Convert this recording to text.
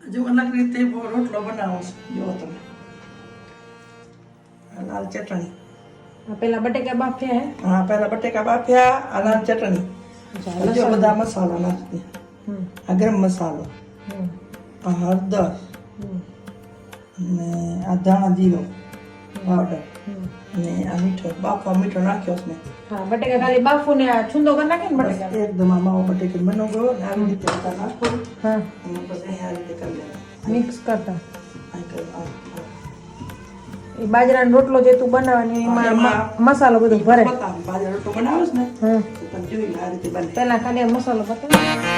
જો અલગ રીતે રોટલો બનાવો છો જુઓ તમે લાલ ચટણી પેલા બટેકા બાફ્યા હે હા પહેલા બટેકા બાફ્યા આ લાલ ચટણી જો બધા મસાલા નાખી આ ગરમ મસાલો આ હળદર ને આ ધાણા જીરો પાવડર ને આ મીઠો બાફા મીઠો નાખ્યો છે મેં હા બટેકા ખાલી બાફું ને આ છુંદો કરી નાખે ને બટેકા એકદમ આ માવો બટેકી બનો ગયો ને આવી રીતે બધા નાખો હા અને પછી આ રીતે કરી લેવાનું મિક્સ કરતા આ કરી એ બાજરાનો રોટલો જે તું બનાવવાની એમાં મસાલો બધો ભરે બાજરો રોટલો બનાવે છે ને હા તો તમે જોઈ લો આ રીતે બને પેલા ખાલી આ મસાલો બતાવ